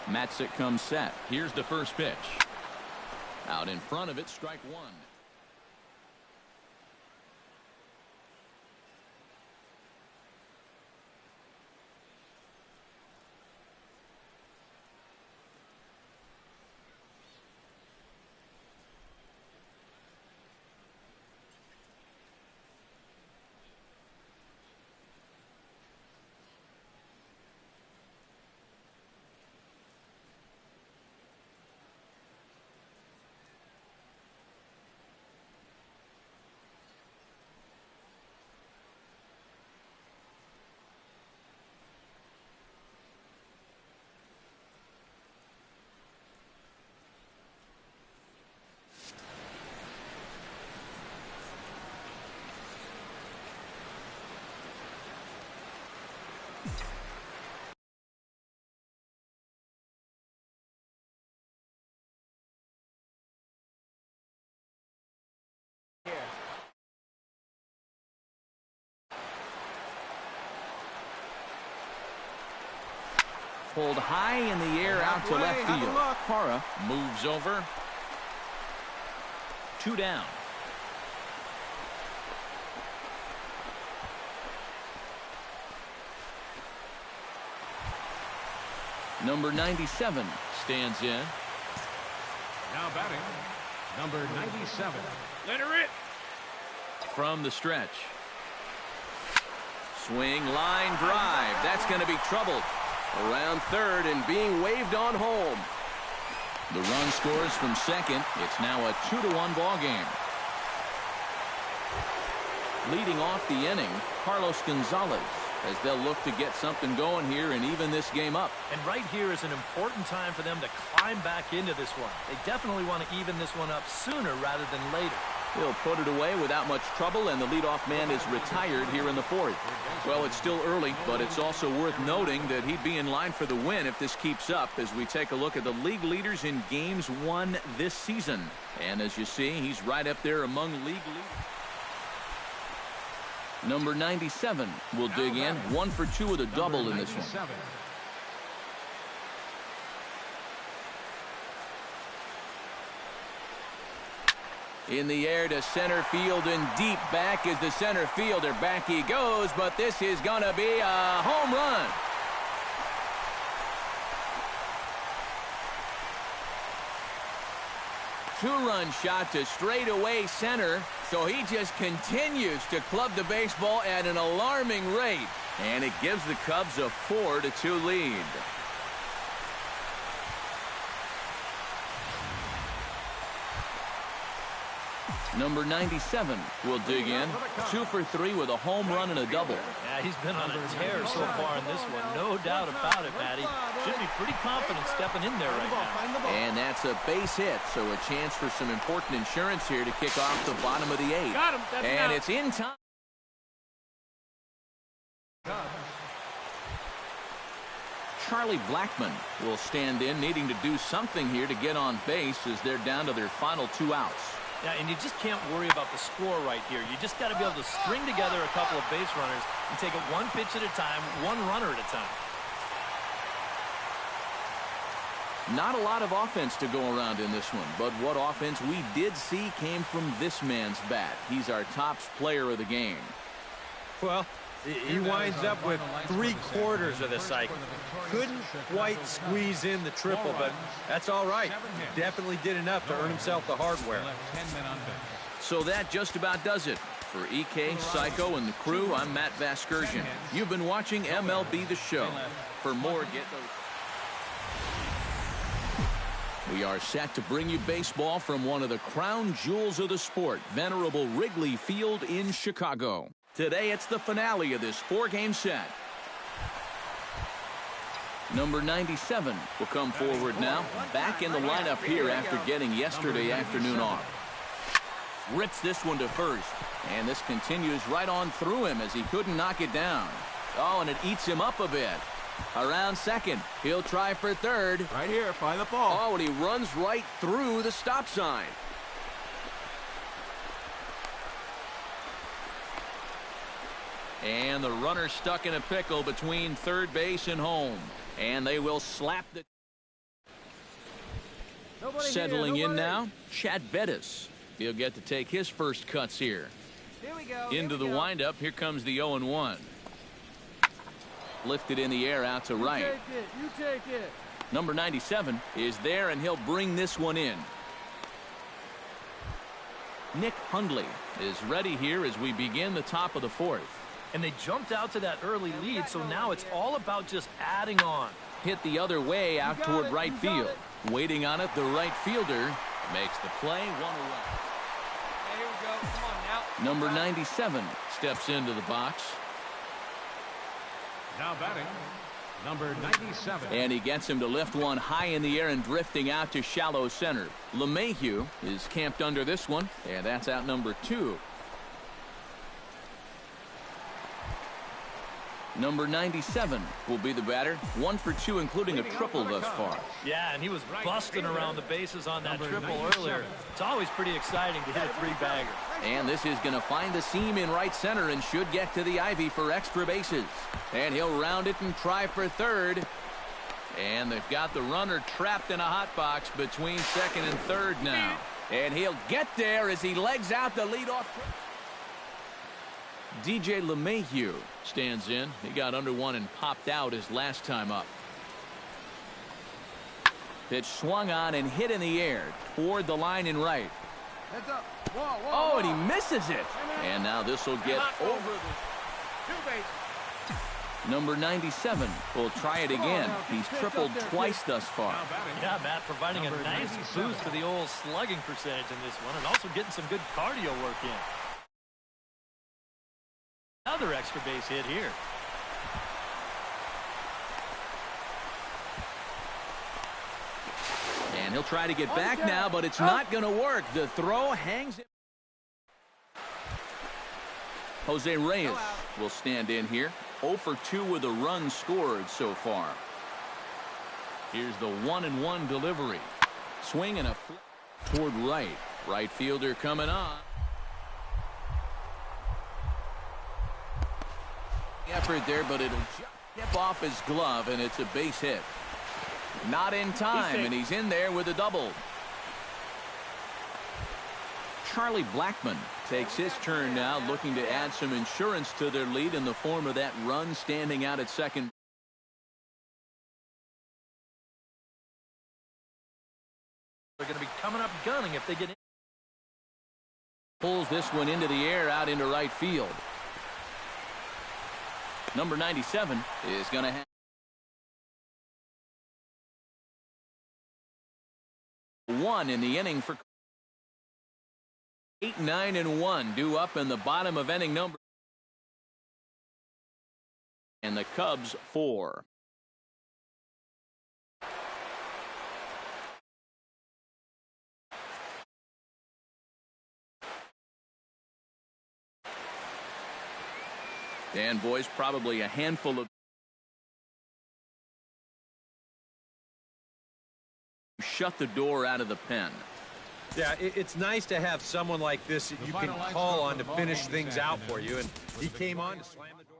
Matzik comes set. Here's the first pitch. Out in front of it, strike one. Pulled high in the air out to left field. Parra moves over. 2 down. Number 97 stands in. Now batting, number 97. Let her hit. From the stretch. Swing, line drive. That's going to be troubled. Around third and being waved on home. The run scores from second. It's now a 2-1 ball game. Leading off the inning, Carlos Gonzalez, as they'll look to get something going here and even this game up. And right here is an important time for them to climb back into this one. They definitely want to even this one up sooner rather than later. He'll put it away without much trouble, and the leadoff man is retired here in the fourth. Well, it's still early, but it's also worth noting that he'd be in line for the win if this keeps up as we take a look at the league leaders in games won this season. And as you see, he's right up there among league leaders. Number 97 will dig in. 1 for 2 with a double in this one. In the air to center field and deep. Back is the center fielder. Back he goes, but this is going to be a home run. Two-run shot to straightaway center, so he just continues to club the baseball at an alarming rate, and it gives the Cubs a 4-2 lead. Number 97 will dig in. 2 for 3 with a home run and a double. Yeah, he's been on a tear so far in this one. No doubt about it, Matty. Should be pretty confident stepping in there right now. And that's a base hit, so a chance for some important insurance here to kick off the bottom of the 8th. Got him. And it's in time. Charlie Blackmon will stand in, needing to do something here to get on base as they're down to their final 2 outs. Yeah, and you just can't worry about the score right here. You just got to be able to string together a couple of base runners and take it one pitch at a time, one runner at a time. Not a lot of offense to go around in this one, but what offense we did see came from this man's bat. He's our top player of the game. Well, he winds up with 3/4 of the cycle. Couldn't quite squeeze in the triple, but that's all right. Definitely did enough to earn himself the hardware. So that just about does it. For EK, Psycho, and the crew, I'm Matt Vasgersian. You've been watching MLB The Show. For more, get those. We are set to bring you baseball from one of the crown jewels of the sport, venerable Wrigley Field in Chicago. Today, it's the finale of this 4-game set. Number 97 will come forward now, back in the lineup here after getting yesterday afternoon off. Rips this one to first, and this continues right on through him as he couldn't knock it down. Oh, and it eats him up a bit. Around second, he'll try for third. Right here, by the ball. Oh, and he runs right through the stop sign. And the runner stuck in a pickle between third base and home. And they will slap the Settling in now, Chad Bettis. He'll get to take his first cuts here. Into the windup, here comes the 0-1. Lifted in the air out to right. You take it. Number 97 is there, and he'll bring this one in. Nick Hundley is ready here as we begin the top of the fourth. And they jumped out to that early lead, so now it's all about just adding on. Hit the other way out toward right field. Waiting on it, the right fielder makes the play, 1 away. Hey, here we go. Come on now. Number 97 steps into the box. Now batting, number 97. And he gets him to lift one high in the air and drifting out to shallow center. LeMahieu is camped under this one, and that's out number 2. Number 97 will be the batter. 1 for 2, including a triple thus far. Yeah, and he was busting around the bases on that triple earlier. It's always pretty exciting to hit a 3-bagger. And this is going to find the seam in right center and should get to the ivy for extra bases. And he'll round it and try for third. And they've got the runner trapped in a hot box between second and third now. And he'll get there as he legs out the leadoff. DJ LeMahieu stands in. He got under one and popped out his last time up. Pitch swung on and hit in the air toward the line in right. Heads up. Whoa, whoa, Oh, whoa. and he misses it. And now this will get over the... Two bases. Number 97 will try it again. He's tripled twice thus far. Now batting, Yeah, Matt, providing a number nice 97. boost to the old slugging percentage in this one, and also getting some good cardio work in. Another extra base hit here. And he'll try to get back now, but it's not going to work. The throw hangs. Jose Reyes will stand in here. 0 for 2 with a run scored so far. Here's the 1-1 delivery. Swing and a flip toward right. Right fielder coming on. Effort there, but it'll tip off his glove, and it's a base hit. Not in time, and he's in there with a double. Charlie Blackmon takes his turn now, looking to add some insurance to their lead in the form of that run standing out at second. They're going to be coming up gunning if they get in. Pulls this one into the air out into right field. Number 97 is going to have one in the inning for 8, 9, and 1 due up in the bottom of inning number. And the Cubs 4. And boys, probably a handful of shut the door out of the pen. Yeah, it's nice to have someone like this that you can call on to finish things out for you, and he came on to slam the door.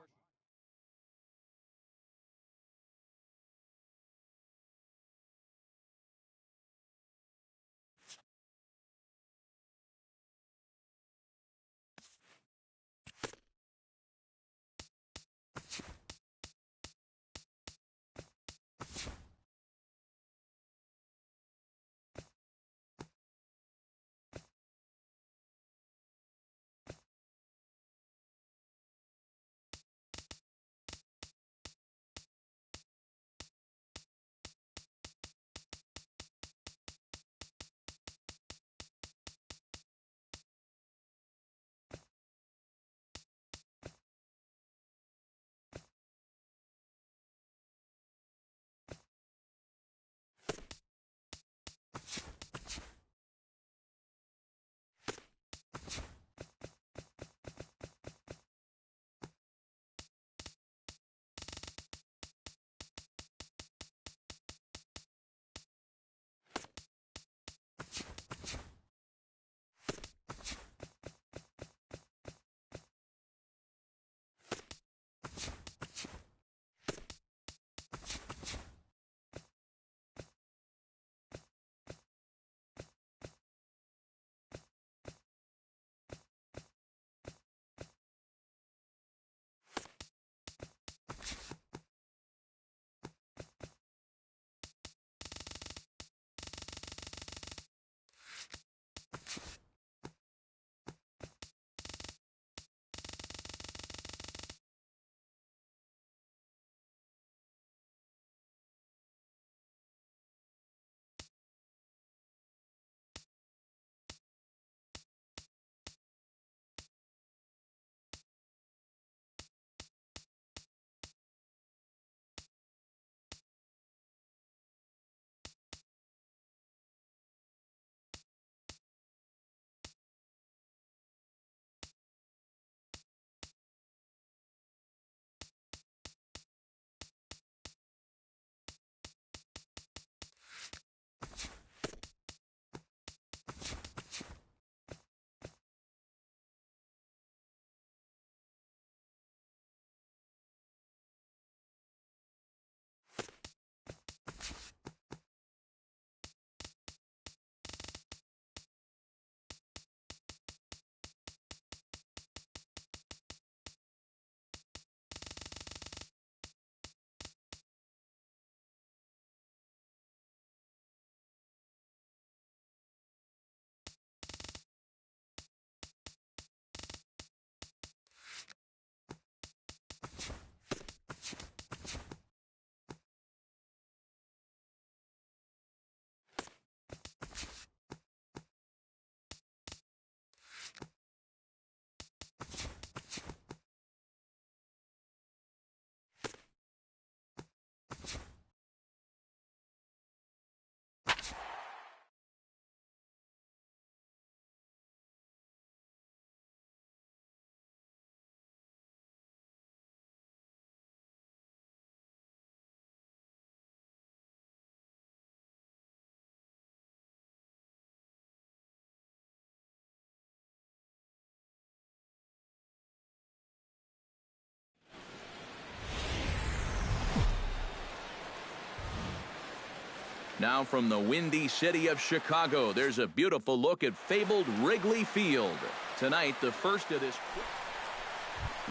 Now from the windy city of Chicago, there's a beautiful look at fabled Wrigley Field. Tonight, the first of this.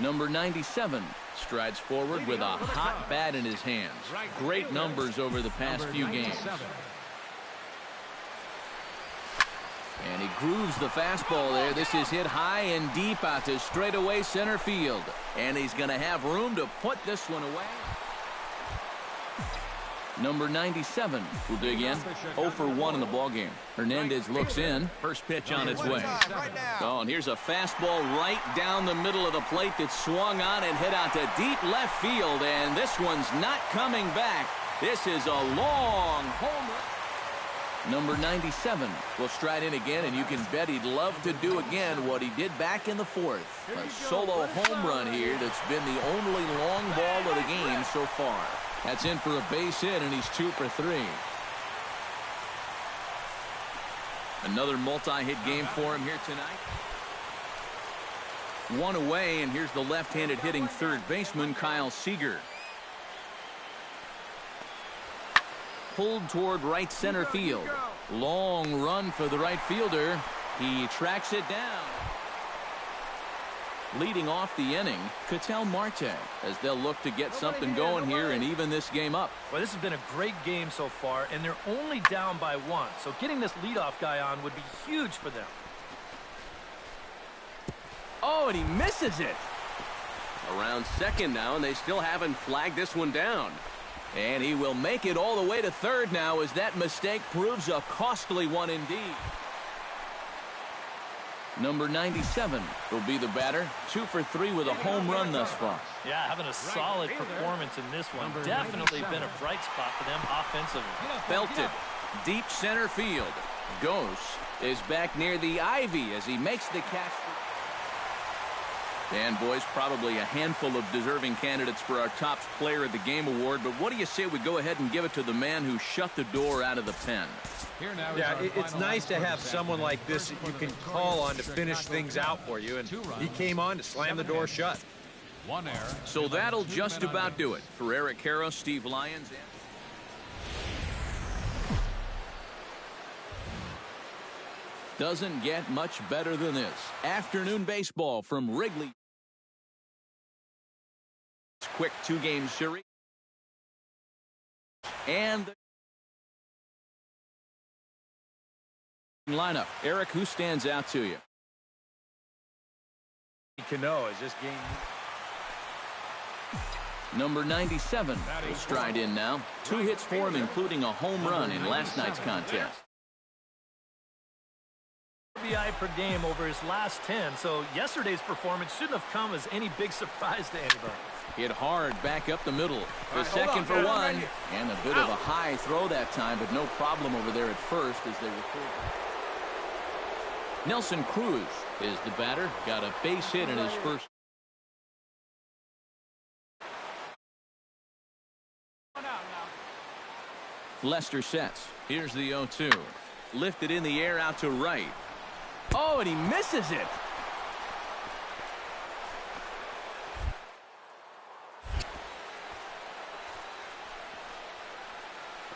Number 97 strides forward with a hot bat in his hands. Great numbers over the past few games. And he grooves the fastball there. This is hit high and deep out to straightaway center field. And he's going to have room to put this one away. Number 97 will dig in. 0 for 1 in the ballgame. Hernandez looks in. First pitch on its way. Oh, and here's a fastball right down the middle of the plate that swung on and hit out to deep left field. And this one's not coming back. This is a long home run. Number 97 will stride in again, and you can bet he'd love to do again what he did back in the fourth. A solo home run here that's been the only long ball of the game so far. That's in for a base hit, and he's 2 for 3. Another multi-hit game for him here tonight. 1 away, and here's the left-handed hitting third baseman, Kyle Seager. Pulled toward right center field. Long run for the right fielder. He tracks it down. Leading off the inning, Ketel Marte, as they'll look to get something going here and even this game up. Well, this has been a great game so far, and they're only down by 1. So getting this leadoff guy on would be huge for them. Oh, and he misses it. Around second now, and they still haven't flagged this one down. And he will make it all the way to third now, as that mistake proves a costly one indeed. Number 97 will be the batter. 2 for 3 with a home run thus far. Yeah, having a solid performance in this one. Definitely been a bright spot for them offensively. Belted. Deep center field. Gose is back near the ivy as he makes the catch. And, boys, probably a handful of deserving candidates for our top player of the game award. But what do you say we go ahead and give it to the man who shut the door out of the pen? Yeah, it's nice to have someone like this that you can call on to finish things out for you. And he came on to slam the door shut. 1 error. So that'll just about do it for Eric Karros, Steve Lyons. Doesn't get much better than this. Afternoon baseball from Wrigley. Quick 2-game series. And the lineup. Eric, who stands out to you? Cano is this game. Number 97 will stride in now. 2 hits for him, including a home run in last night's contest. RBI per game over his last 10, so yesterday's performance shouldn't have come as any big surprise to anybody. Hit hard back up the middle. The second for 1, and a bit of a high throw that time, but no problem over there at first as they record. Nelson Cruz is the batter. Got a base hit in his first. Lester sets. Here's the 0-2. Lifted in the air out to right. Oh, and he misses it.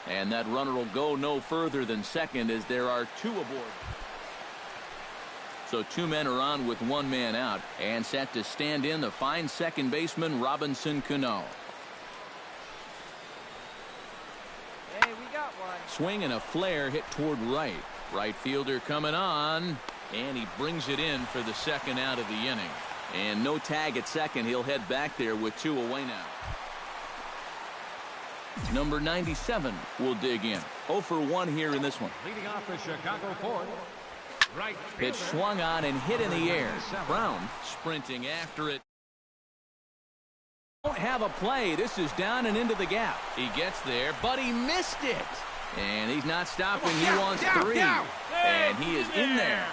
And that runner will go no further than second as there are 2 aboard. So 2 men are on with 1 man out, and set to stand in the fine second baseman Robinson Cano. Hey, we got one. Swing and a flare hit toward right. Right fielder coming on, and he brings it in for the second out of the inning. And no tag at second. He'll head back there with 2 away now. Number 97 will dig in. 0 for 1 here in this one. Leading off the Chicago fourth. Right. Pitch swung on and hit in the air. Brown sprinting after it. Don't have a play. This is down and into the gap. He gets there, but he missed it. And he's not stopping. He wants 3. And he is in there.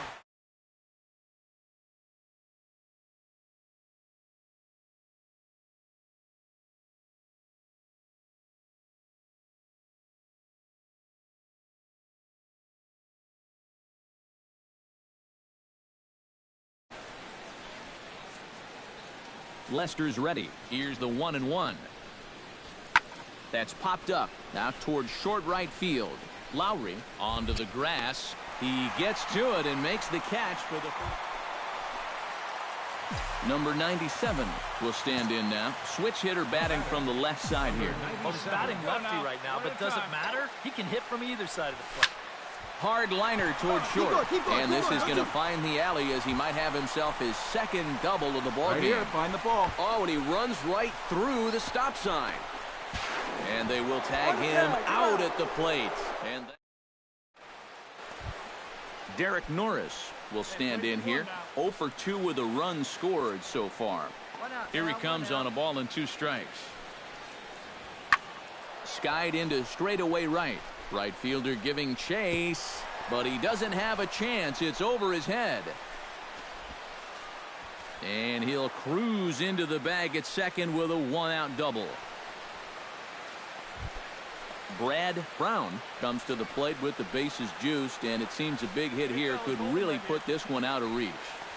Lester's ready. Here's the 1-1. That's popped up. Now towards short right field. Lowry onto the grass. He gets to it and makes the catch for the number 97 will stand in now. Switch hitter batting from the left side here. Well, he's batting lefty right now, but does it matter? He can hit from either side of the plate. Hard liner toward short. And this is going to find the alley as he might have himself his second double of the ball game. Here, find the ball. Oh, and he runs right through the stop sign. And they will tag him out at the plate. And Derek Norris will stand in here. 0 for 2 with a run scored so far. Here he comes on a ball and 2 strikes. Skied into straightaway right. Right fielder giving chase, but he doesn't have a chance. It's over his head. And he'll cruise into the bag at second with a 1-out double. Brad Brown comes to the plate with the bases juiced, and it seems a big hit here could really put this one out of reach.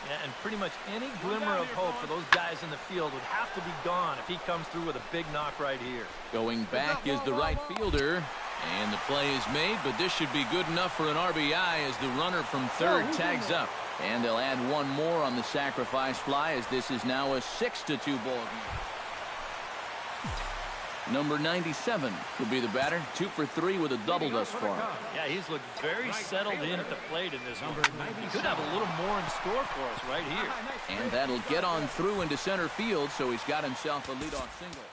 Yeah, and pretty much any glimmer of hope for those guys in the field would have to be gone if he comes through with a big knock right here. Going back is the right fielder, and the play is made, but this should be good enough for an RBI as the runner from third tags up. And they'll add one more on the sacrifice fly as this is now a 6-2 ball game. Number 97 will be the batter. 2 for 3 with a double thus far. Yeah, he's looked very settled in at the plate in this one. He could have a little more in store for us right here. And that'll get on through into center field, so he's got himself a leadoff single.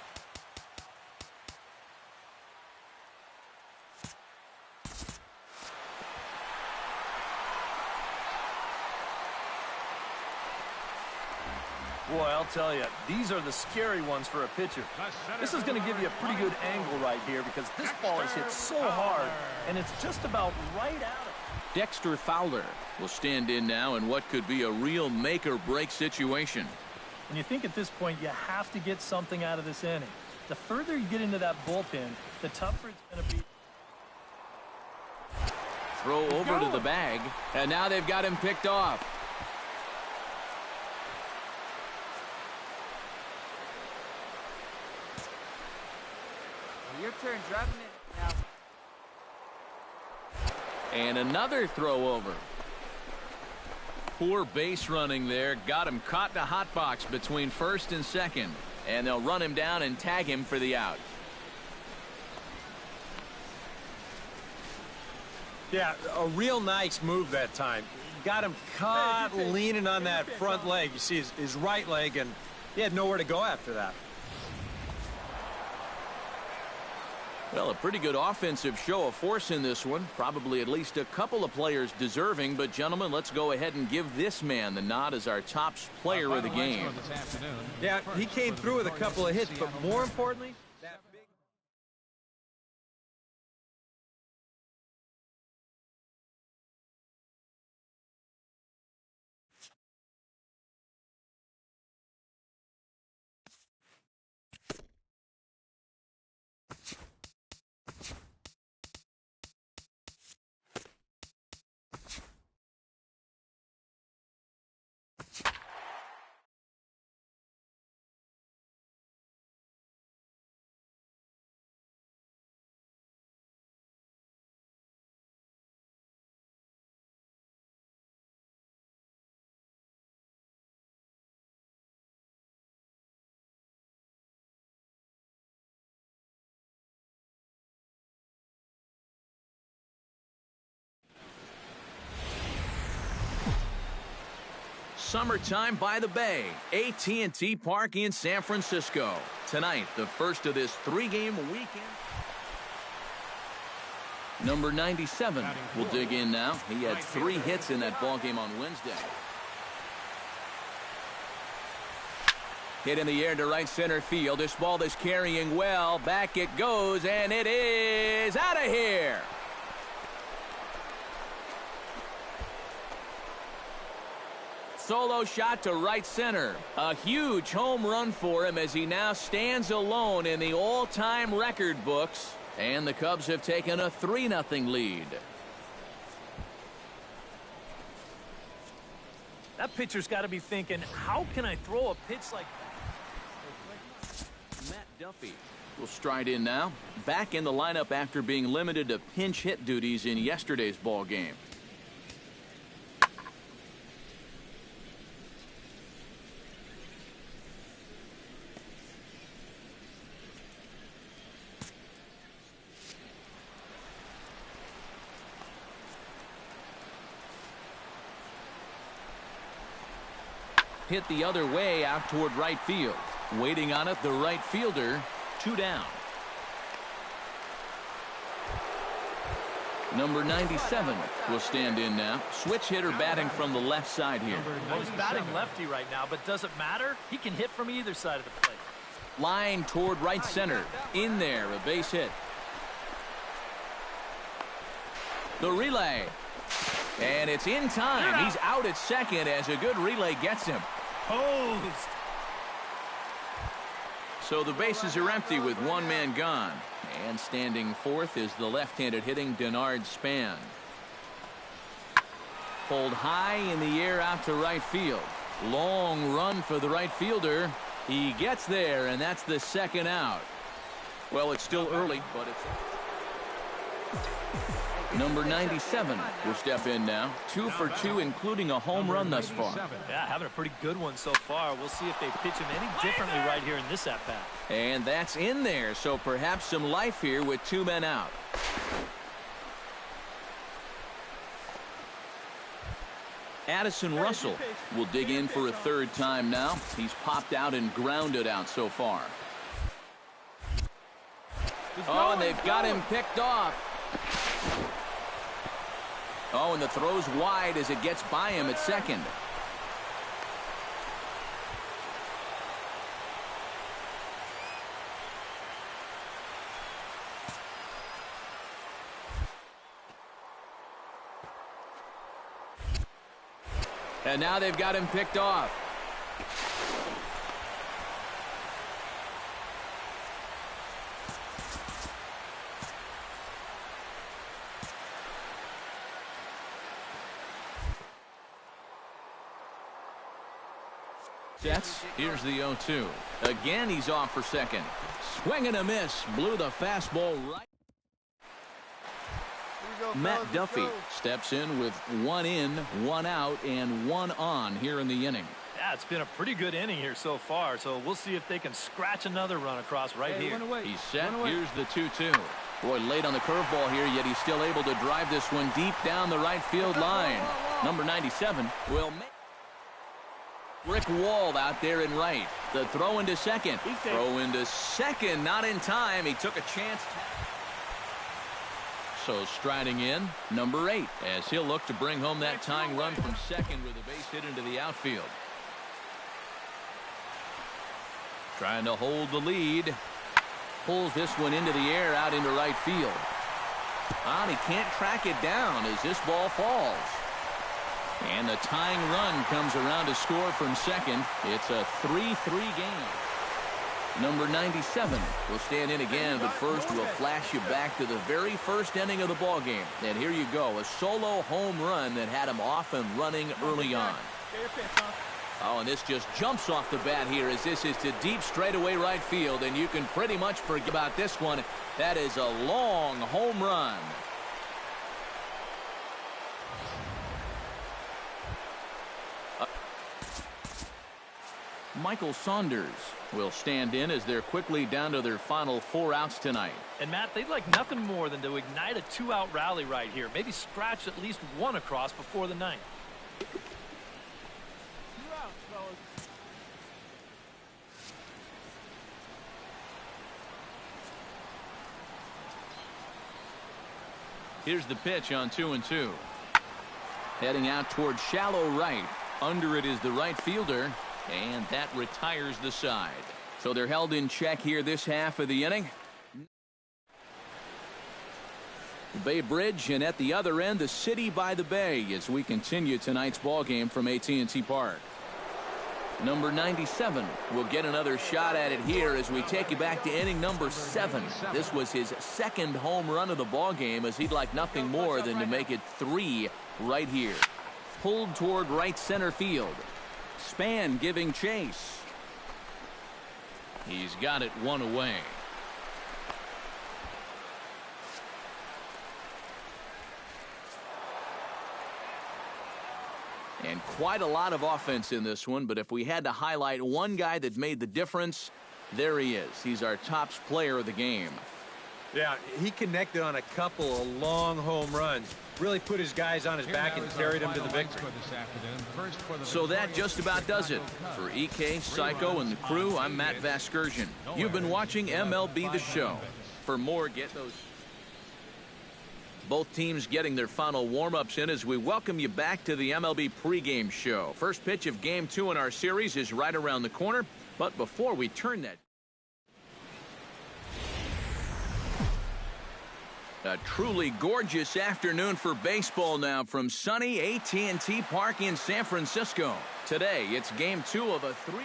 Boy, I'll tell you, these are the scary ones for a pitcher. This is going to give you a pretty good angle right here because this ball is hit so hard, and it's just about right at it. Dexter Fowler will stand in now in what could be a real make-or-break situation. When you think at this point you have to get something out of this inning, the further you get into that bullpen, the tougher it's going to be. Throw over to the bag, and now they've got him picked off. Your turn, driving it now. And another throw over. Poor base running there. Got him caught in a hot box between first and second. And they'll run him down and tag him for the out. Yeah, a real nice move that time. Got him caught leaning on that front leg. You see his right leg, and he had nowhere to go after that. Well, a pretty good offensive show of force in this one. Probably at least a couple of players deserving. But, gentlemen, let's go ahead and give this man the nod as our top player of the game. Yeah, he came through with a couple of hits, but more importantly, that big... Summertime by the Bay, AT&T Park in San Francisco. Tonight, the first of this 3-game weekend. Number 97 will dig in now. He had 3 hits in that ballgame on Wednesday. Hit in the air to right center field. This ball is carrying well. Back it goes, and it is out of here. Solo shot to right center. A huge home run for him as he now stands alone in the all-time record books. And the Cubs have taken a 3-0 lead. That pitcher's got to be thinking, how can I throw a pitch like that? Matt Duffy will stride in now. Back in the lineup after being limited to pinch hit duties in yesterday's ball game. Hit the other way out toward right field. Waiting on it, the right fielder. 2 down. Number 97 will stand in now. Switch hitter batting from the left side here. Well, he's batting lefty right now, but does it matter? He can hit from either side of the plate. Line toward right center. In there, a base hit. The relay. And it's in time. He's out at second as a good relay gets him. Posed. So the bases are empty with one man gone. And standing fourth is the left-handed hitting Denard Span. Pulled high in the air out to right field. Long run for the right fielder. He gets there, and that's the second out. Well, it's still early, but it's... Number 97 will step in now. 2 for 2, including a home run thus far. Yeah, having a pretty good one so far. We'll see if they pitch him any differently right here in this at-bat. And that's in there, so perhaps some life here with 2 men out. Addison Russell will dig in for a 3rd time now. He's popped out and grounded out so far. Oh, and they've got him picked off. Oh, and the throw's wide as it gets by him at second. And now they've got him picked off. Sets. Here's the 0-2. Again, he's off for second. Swing and a miss. Blew the fastball right. Matt Duffy steps in with 1 in, 1 out, and 1 on here in the inning. Yeah, it's been a pretty good inning here so far, so we'll see if they can scratch another run across right here. He's set. Here's the 2-2. Boy, late on the curveball here, yet he's still able to drive this one deep down the right field line. Number 97 will make. Rick Wald out there in right. The throw into second. Throw into second. Not in time. He took a chance. So striding in, number 8, as he'll look to bring home that tying run from second with a base hit into the outfield. Trying to hold the lead. Pulls this one into the air out into right field. And he can't track it down as this ball falls. And the tying run comes around to score from second. It's a 3-3 game. Number 97 will stand in again, but first we'll flash you back to the very first inning of the ball game. And here you go, a solo home run that had him off and running early on. Oh, and this just jumps off the bat here as this is to deep straightaway right field, and you can pretty much forget about this one. That is a long home run. Michael Saunders will stand in as they're quickly down to their final 4 outs tonight. And Matt, they'd like nothing more than to ignite a 2-out rally right here. Maybe scratch at least 1 across before the 9th. Here's the pitch on 2-2. Heading out toward shallow right. Under it is the right fielder. And that retires the side. So they're held in check here this half of the inning. Bay Bridge, and at the other end, the city by the bay as we continue tonight's ball game from AT&T Park. Number 97 will get another shot at it here as we take you back to inning number 7. This was his 2nd home run of the ball game, as he'd like nothing more than to make it 3 right here. Pulled toward right center field. Span giving chase. He's got it one away. And quite a lot of offense in this one, but if we had to highlight one guy that made the difference, there he is. He's our top player of the game. Yeah, he connected on a couple of long home runs. Really put his guys on his back and carried them to the victory. So that just about does it. For EK, Psycho, and the crew, I'm Matt Vasgersian. You've been watching MLB The Show. For more, get those... Both teams getting their final warm-ups in as we welcome you back to the MLB pregame show. First pitch of Game 2 in our series is right around the corner. But before we turn that... A truly gorgeous afternoon for baseball now from sunny AT&T Park in San Francisco. Today, it's Game 2 of a 3-game...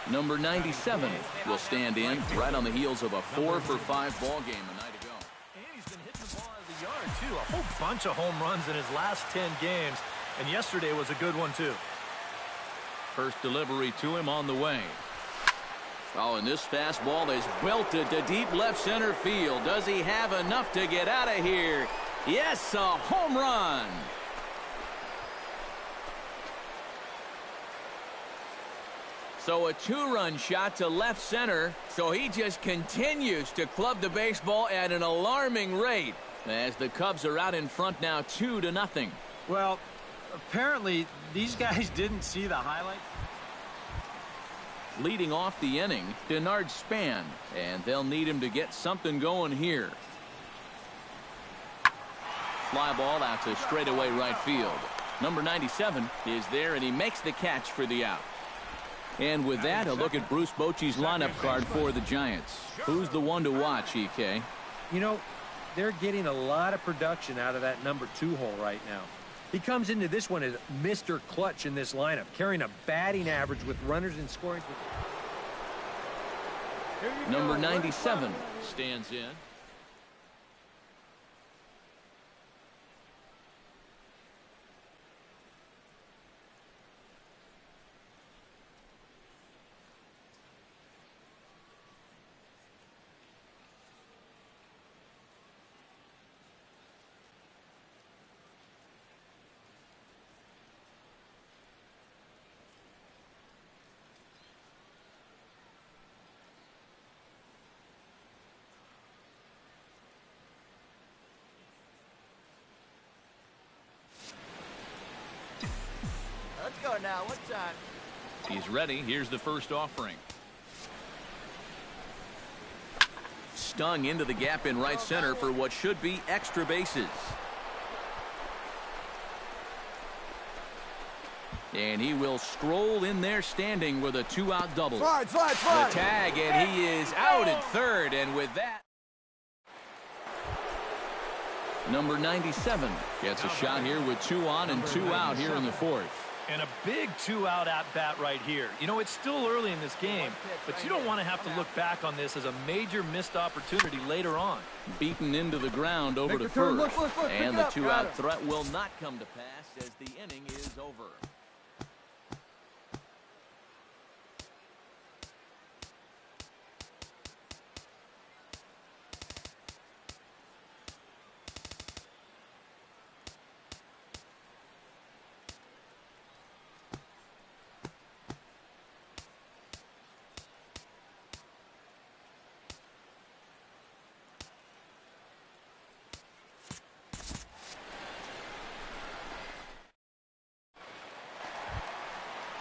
Number 97 will stand in right on the heels of a 4-for-5 ball game a night ago. And he's been hitting the ball out of the yard, too. A whole bunch of home runs in his last 10 games. And yesterday was a good one, too. First delivery to him on the way. Oh, and this fastball is belted to deep left center field. Does he have enough to get out of here? Yes, a home run. So a two-run shot to left center. So he just continues to club the baseball at an alarming rate as the Cubs are out in front now 2-0. Well, apparently these guys didn't see the highlights. Leading off the inning, Denard Span, and they'll need him to get something going here. Fly ball out to straightaway right field. Number 97 is there, and he makes the catch for the out. And with that, a look at Bruce Bochy's lineup card for the Giants. Who's the one to watch, EK? You know, they're getting a lot of production out of that number 2 hole right now. He comes into this one as Mr. Clutch in this lineup, carrying a batting average with runners in scoring. Number 97 stands in. Let's go now. What time? He's ready. Here's the first offering. Stung into the gap in right center for what should be extra bases. And he will stroll in there standing with a 2-out double. Slide. The tag, and he is out at third. And with that, number 97 gets a shot here with 2 on and 2 out here in the fourth. And a big 2-out at-bat right here. You know, it's still early in this game, but you don't want to have to look back on this as a major missed opportunity later on. Beaten into the ground over to first. Look, and the 2-out threat will not come to pass as the inning is over.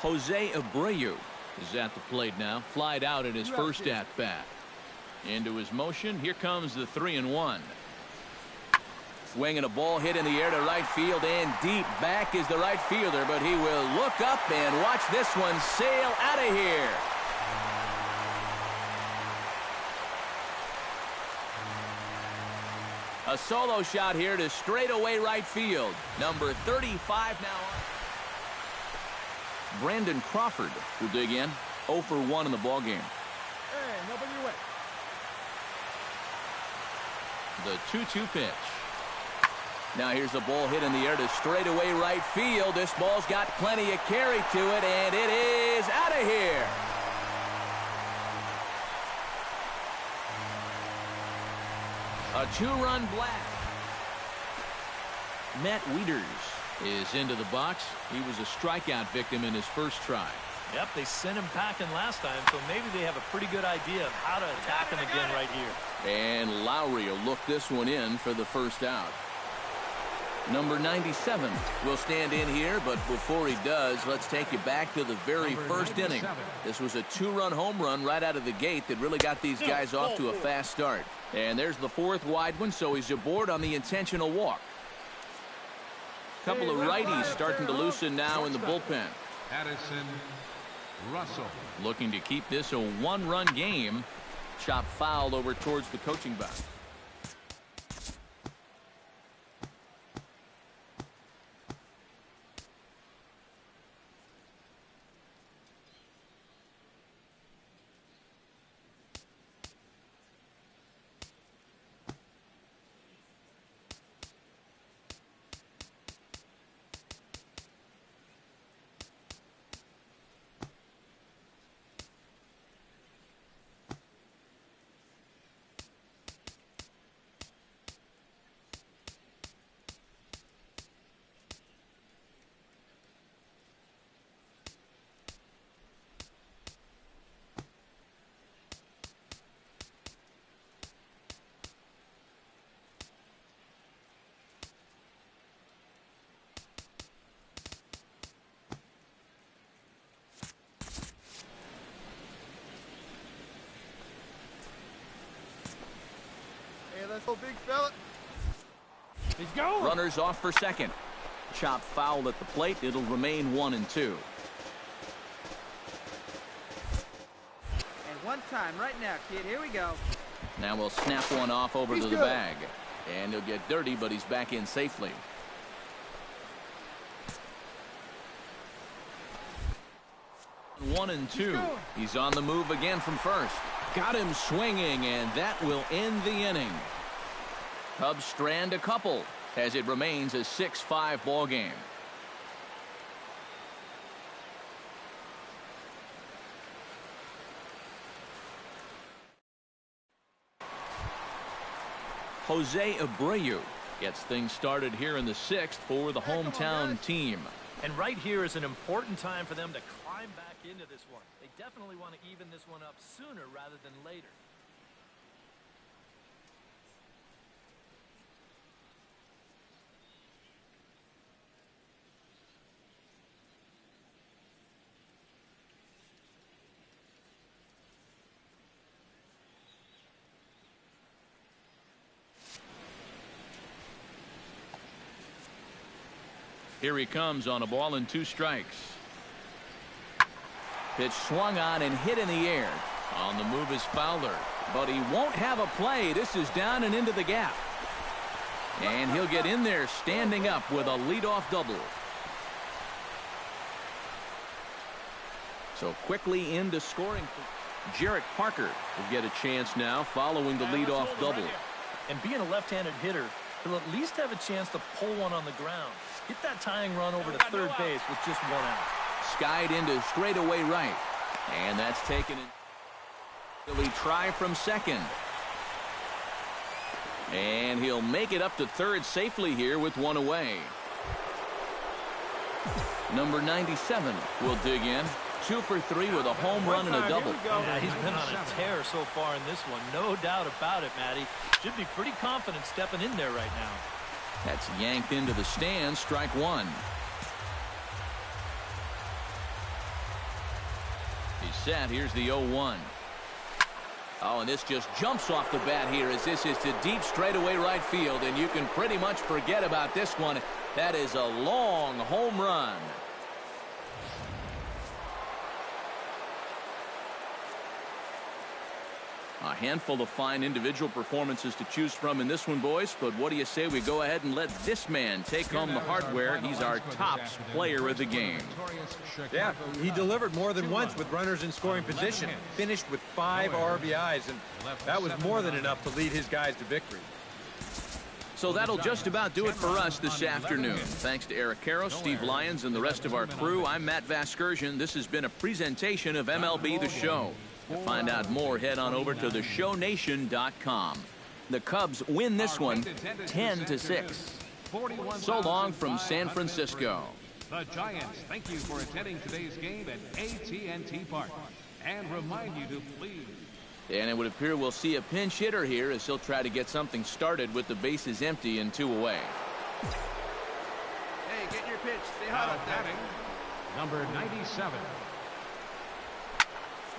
Jose Abreu is at the plate now. Flied out at his first at-bat. Into his motion. Here comes the 3-1. Swinging a ball hit in the air to right field, and deep back is the right fielder, but he will look up and watch this one sail out of here. A solo shot here to straightaway right field. Number 35 now on. Brandon Crawford will dig in. 0 for 1 in the ballgame. Hey, nobody went. The 2-2 pitch. Now here's the ball hit in the air to straightaway right field. This ball's got plenty of carry to it, and it is out of here. A two-run blast. Matt Wieters is into the box. He was a strikeout victim in his first try. Yep, they sent him packing last time, so maybe they have a pretty good idea of how to attack him again right here. And Lowry will look this one in for the first out. Number 97 will stand in here, but before he does, let's take you back to the very first inning. This was a two-run home run right out of the gate that really got these guys off to a fast start. And there's the fourth wide one, so he's aboard on the intentional walk. Couple of righties starting to loosen now in the bullpen. Addison Russell. Looking to keep this a one-run game. Chop foul over towards the coaching box. Let's go, big fella. He's going. Runners off for second. Chop foul at the plate. It'll remain 1-2. And one time right now, kid. Here we go. Now we'll snap one off over to the bag. And he'll get dirty, but he's back in safely. One and two. He's on the move again from first. Got him swinging, and that will end the inning. Cubs strand a couple as it remains a 6-5 ball game. Jose Abreu gets things started here in the 6th for the hometown team. And right here is an important time for them to climb back into this one. They definitely want to even this one up sooner rather than later. Here he comes on a ball and 2 strikes. Pitch swung on and hit in the air. On the move is Fowler, but he won't have a play. This is down and into the gap. And he'll get in there standing up with a leadoff double. So quickly into scoring. Jarrett Parker will get a chance now following the leadoff double. And being a left-handed hitter, he'll at least have a chance to pull one on the ground. Get that tying run over to third base with just 1 out. Skied into straightaway right. And that's taken in. Will he try from second? And he'll make it up to third safely here with 1 away. Number 97 will dig in. 2 for 3 with a home run and a double. Yeah, he's been on a tear so far in this one. No doubt about it, Matty. Should be pretty confident stepping in there right now. That's yanked into the stand. Strike 1. He's set. Here's the 0-1. Oh, and this just jumps off the bat here as this is to deep straightaway right field, and you can pretty much forget about this one. That is a long home run. A handful of fine individual performances to choose from in this one, boys. But what do you say we go ahead and let this man take home the hardware? He's our top player of the game. Yeah, he delivered more than once with runners in scoring position. Finished with 5 RBIs, and that was more than enough to lead his guys to victory. So that'll just about do it for us this afternoon. Thanks to Eric Caro, Steve Lyons, and the rest of our crew. I'm Matt Vasgersian. This has been a presentation of MLB The Show. To find out more, head on over to theshownation.com. The Cubs win this one 10-6. So long from San Francisco. The Giants thank you for attending today's game at AT&T Park and remind you to please. And it would appear we'll see a pinch hitter here as he'll try to get something started with the bases empty and 2 away. Hey, get your pitch. Stay hot up there. Number 97.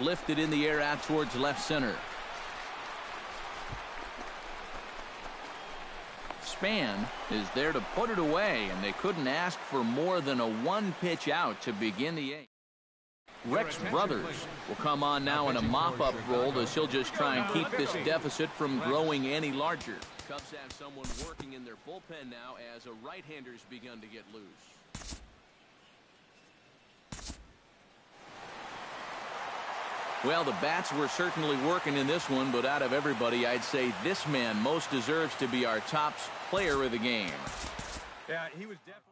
Lifted in the air out towards left center. Span is there to put it away, and they couldn't ask for more than a 1-pitch out to begin the 8th. Rex Brothers will come on now in a mop-up role as he'll just try and keep this deficit from growing any larger. Cubs have someone working in their bullpen now as a right-hander's begun to get loose. Well, the bats were certainly working in this one, but out of everybody, I'd say this man most deserves to be our top player of the game. Yeah, he was definitely.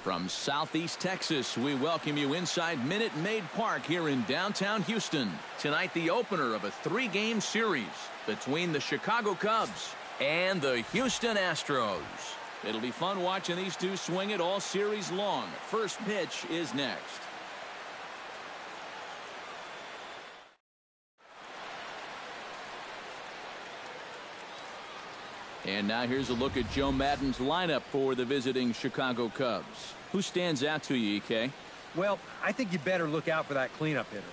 From Southeast Texas, we welcome you inside Minute Maid Park here in downtown Houston. Tonight, the opener of a 3-game series between the Chicago Cubs and the Houston Astros. It'll be fun watching these two swing it all series long. First pitch is next. And now here's a look at Joe Maddon's lineup for the visiting Chicago Cubs. Who stands out to you, EK? Well, I think you better look out for that cleanup hitter.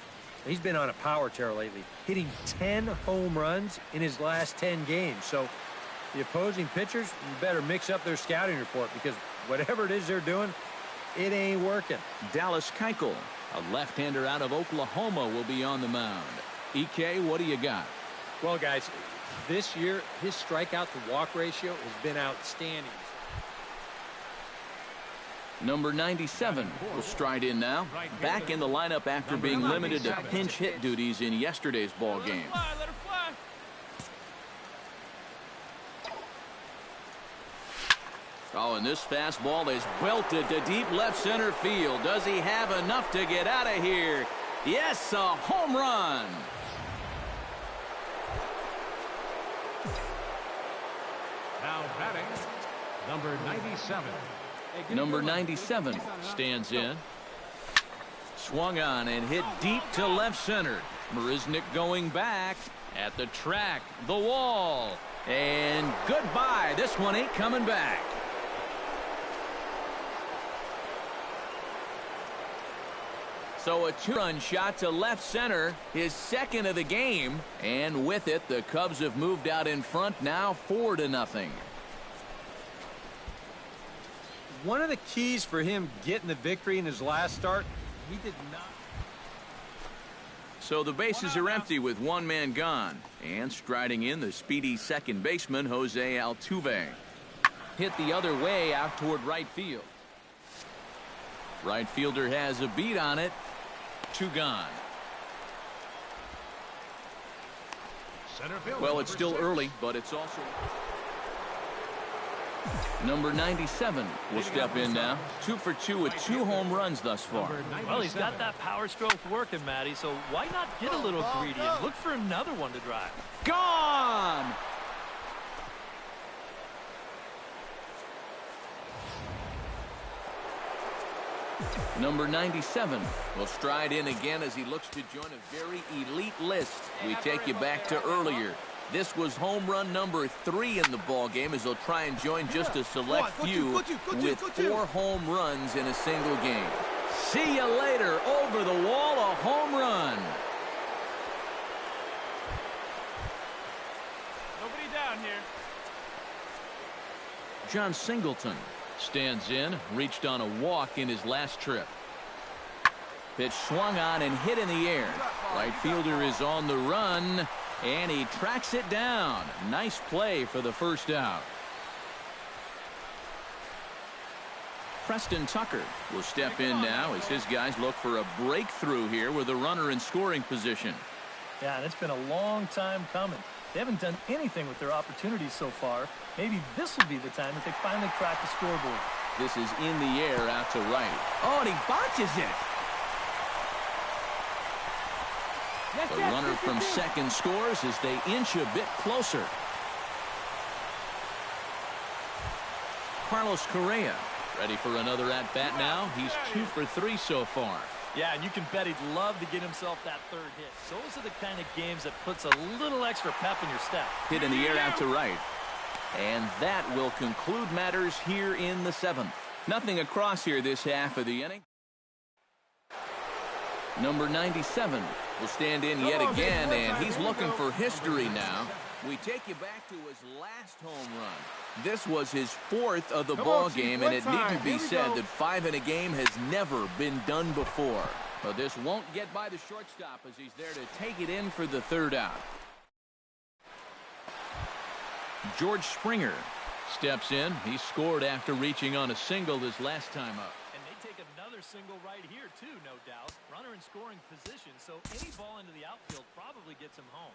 He's been on a power tear lately, hitting 10 home runs in his last 10 games. So the opposing pitchers, you better mix up their scouting report because whatever it is they're doing, it ain't working. Dallas Keuchel, a left-hander out of Oklahoma, will be on the mound. EK, what do you got? Well, guys, this year, his strikeout-to-walk ratio has been outstanding. Number 97 will stride in now. Back in the lineup after being limited to pinch hit duties in yesterday's ball game. Oh, and this fastball is belted to deep left center field. Does he have enough to get out of here? Yes, a home run. Now batting, number 97. Number 97 stands in. Swung on and hit deep to left center. Marisnick going back at the track, the wall, and goodbye. This one ain't coming back. So a 2-run shot to left center, his second of the game, and with it, the Cubs have moved out in front now 4-0. One of the keys for him getting the victory in his last start, he did not. So the bases are empty with one man gone. And striding in, the speedy second baseman, Jose Altuve. Hit the other way out toward right field. Right fielder has a beat on it. 2 gone. Well, it's still early, but it's also... Number 97 will step in now. 2 for 2 with 2 home runs thus far. Well, he's got that power stroke working, Matty, so why not get a little greedy and look for another one to drive? Gone! Number 97 will stride in again as he looks to join a very elite list. We take you back to earlier. This was home run number 3 in the ball game as they'll try and join just a select few with 4 home runs in a single game. See you later. Over the wall, a home run. Nobody down here. John Singleton stands in, reached on a walk in his last trip. Pitch swung on and hit in the air. Right fielder is on the run, and he tracks it down. Nice play for the first out. Preston Tucker will step in now as his guys look for a breakthrough here with a runner in scoring position. Yeah, and it's been a long time coming. They haven't done anything with their opportunities so far. Maybe this will be the time that they finally crack the scoreboard. This is in the air out to right. Oh, and he botches it. The runner from second scores as they inch a bit closer. Carlos Correa ready for another at-bat now. He's 2 for 3 so far. Yeah, and you can bet he'd love to get himself that third hit. Those are the kind of games that puts a little extra pep in your step. Hit in the air out to right. And that will conclude matters here in the 7th. Nothing across here this half of the inning. Number 97 will stand in yet again, and he's looking for history now. We take you back to his last home run. This was his 4th of the ball game, and it needn't be said that 5 in a game has never been done before. But this won't get by the shortstop as he's there to take it in for the 3rd out. George Springer steps in. He scored after reaching on a single his last time up. And they take another single right here, too, no doubt. Runner in scoring position, so any ball into the outfield probably gets him home.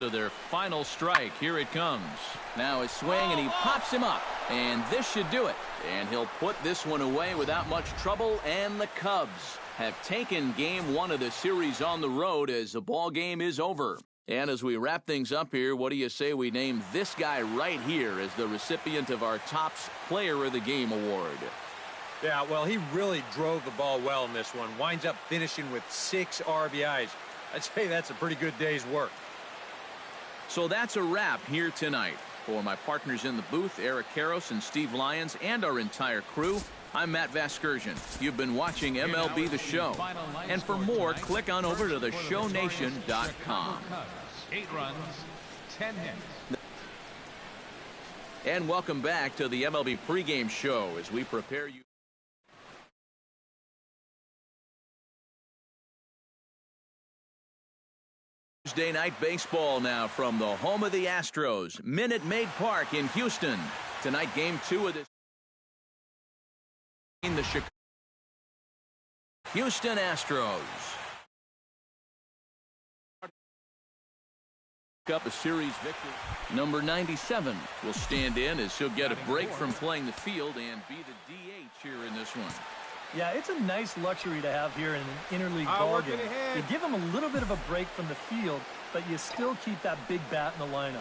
To their final strike. Here it comes. Now a swing, and he pops him up. And this should do it. And he'll put this one away without much trouble. And the Cubs have taken game 1 of the series on the road as the ball game is over. And as we wrap things up here, what do you say we name this guy right here as the recipient of our Topps Player of the Game award? Yeah, well, he really drove the ball well in this one. Winds up finishing with 6 RBIs. I'd say that's a pretty good day's work. So that's a wrap here tonight. For my partners in the booth, Eric Karros and Steve Lyons, and our entire crew, I'm Matt Vasgersian. You've been watching MLB The Show. And for more, click on over to theshownation.com. 8 runs, 10 hits. And welcome back to the MLB pregame show as we prepare you. Tuesday night baseball now from the home of the Astros, Minute Maid Park in Houston. Tonight, game 2 of this in the Houston Astros. Up a series victory. Number 97 will stand in as he'll get a break from playing the field and be the DH here in this one. Yeah, it's a nice luxury to have here in an interleague ball game. You give him a little bit of a break from the field, but you still keep that big bat in the lineup.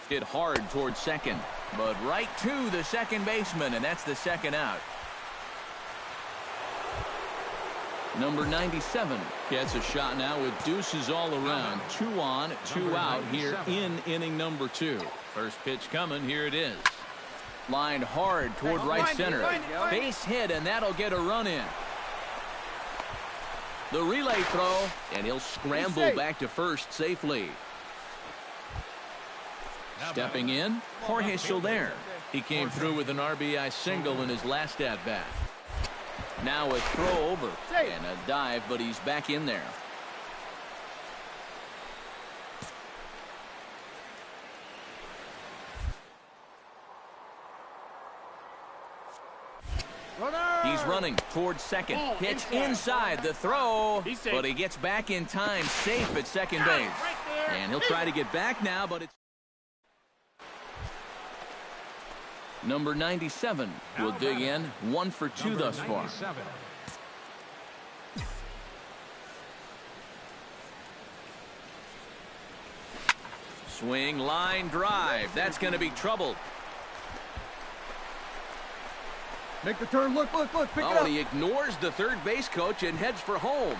Hit hard towards second, but right to the second baseman, and that's the 2nd out. Number 97 gets a shot now with deuces all around. 2 on, 2 out here in inning number 2. First pitch coming. Here it is. Lined hard toward right center. Base hit, and that'll get a run in. The relay throw, and he'll scramble back to first safely. Stepping in, Jorge Soler. He came through with an RBI single in his last at-bat. Now a throw over and a dive, but he's back in there. He's running towards second. Pitch inside the throw, but he gets back in time, safe at second base. And he'll try to get back now, but it's number 97 will dig in. 1 for 2 thus far. Swing, line, drive. That's going to be trouble. Make the turn. Look. Pick it up. And he ignores the third base coach and heads for home.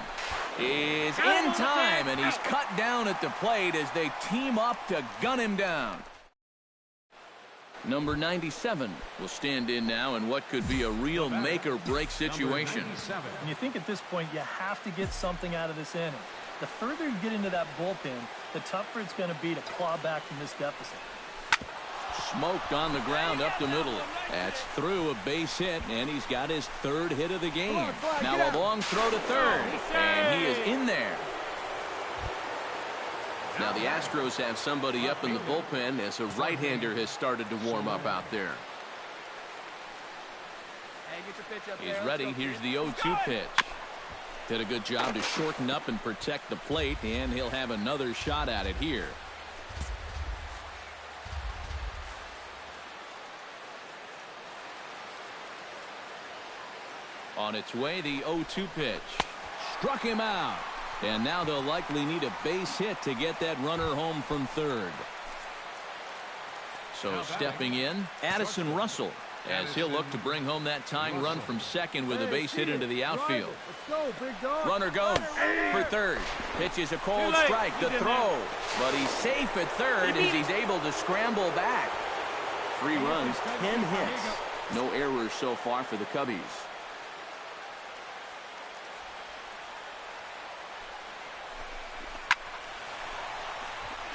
Is in time, and he's cut down at the plate as they team up to gun him down. Number 97 will stand in now in what could be a real make-or-break situation. And you think at this point you have to get something out of this inning. The further you get into that bullpen, the tougher it's going to be to claw back from this deficit. Smoked on the ground up the middle. That's through a base hit, and he's got his third hit of the game. Now a long throw to third, and he is in there. Now the Astros have somebody up in the bullpen as a right-hander has started to warm up out there. He's ready. Here's the 0-2 pitch. Did a good job to shorten up and protect the plate, and he'll have another shot at it here. On its way, the 0-2 pitch. Struck him out. And now they'll likely need a base hit to get that runner home from third. So stepping in, Addison Russell, as he'll look to bring home that tying run from second with a base hit into the outfield. Runner goes for third. Pitches a cold strike, the throw. But he's safe at third as he's able to scramble back. 3 runs, 10 hits. No errors so far for the Cubbies.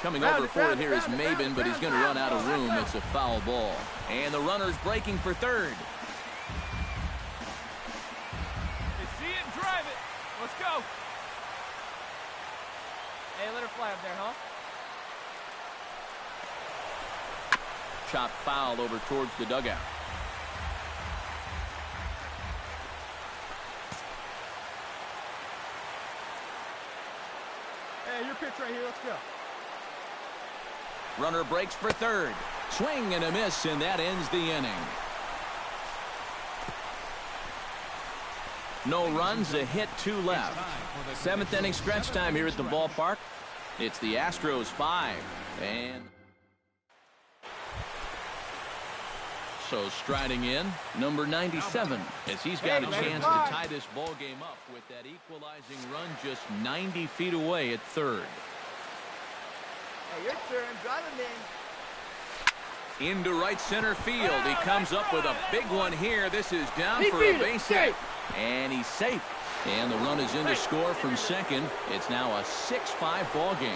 Coming over for it here is Maben, but he's going to run out of room. It's a foul ball. And the runner's breaking for third. They see it and drive it. Let's go. Hey, let her fly up there, huh? Chop foul over towards the dugout. Hey, your pitch right here. Let's go. Runner breaks for third. Swing and a miss, and that ends the inning. No runs, a hit, 2 left. 7th inning stretch time here at the ballpark. It's the Astros 5. And so striding in, number 97, as he's got a chance to tie this ball game up with that equalizing run just 90 feet away at third. Hey, your turn. Drive him in. Into right center field. He comes up with a big one here. This is down for a base hit. And he's safe. And the run is in to score from second. It's now a 6-5 ball game.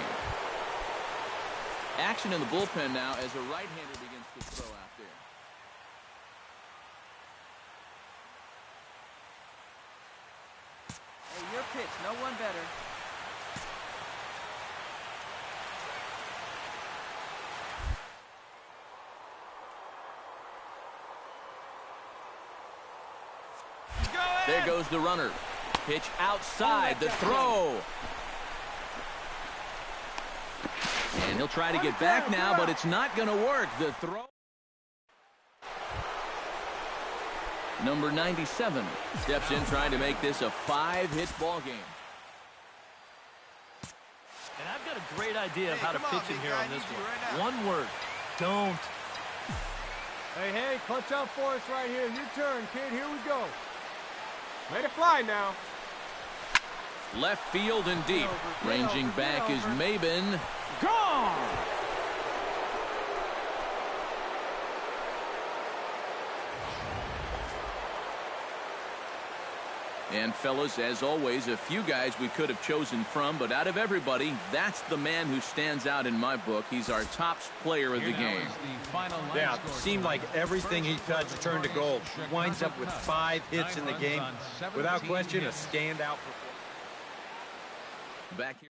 Action in the bullpen now as a right-hander begins to throw out there. Hey, your pitch. No one better. There goes the runner. Pitch outside, the throw. And he'll try to get back now, but it's not going to work. The throw. Number 97 steps in trying to make this a 5-hit ball game. And I've got a great idea of how to pitch him here on this one. One word, don't. Hey, clutch up for us right here. Your turn, kid. Here we go. Let it fly now. Left field and deep. Ranging back is Maben. Gone! And fellas, as always, a few guys we could have chosen from, but out of everybody, that's the man who stands out in my book. He's our top player of the game. Yeah, seemed like everything he touched turned to gold. He winds up with 5 hits in the game. Without question, a standout performance. Back here.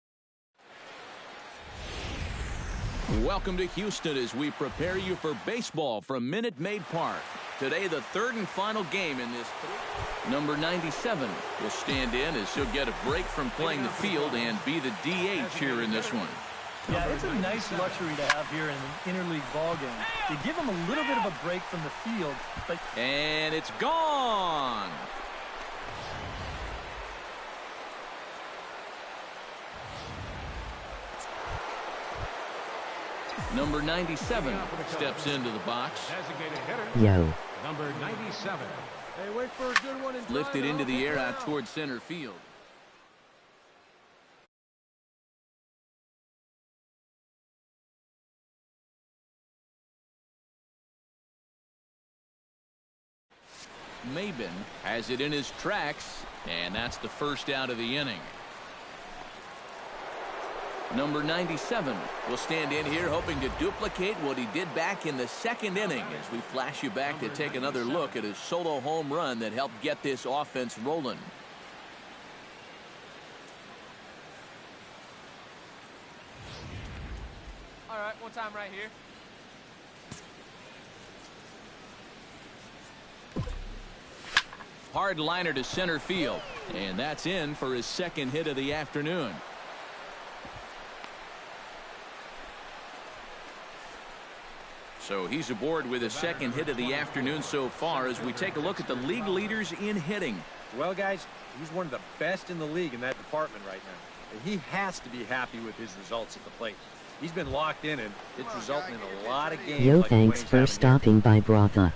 Welcome to Houston as we prepare you for baseball from Minute Maid Park. Today, the 3rd and final game in this. Number 97 will stand in as he'll get a break from playing the field and be the DH here in this one. Yeah, it's a nice luxury to have here in an interleague ball game. They give him a little bit of a break from the field, but... And it's gone! Number 97 steps into the box. Designated hitter, Yo. number 97. Hey, wait for a good one and drive Lifted it into off the air ground. out towards center field. Maben has it in his tracks, and that's the first out of the inning. Number 97 will stand in here hoping to duplicate what he did back in the second inning as we flash you back to take another look at his solo home run that helped get this offense rolling. All right, one time right here. Hard liner to center field, and that's in for his second hit of the afternoon. So he's aboard with his second hit of the afternoon so far as we take a look at the league leaders in hitting. Well, guys, he's one of the best in the league in that department right now. And he has to be happy with his results at the plate. He's been locked in, and it's resulting in a lot of games. Yo, like thanks Dwayne's for having stopping by, Brotha.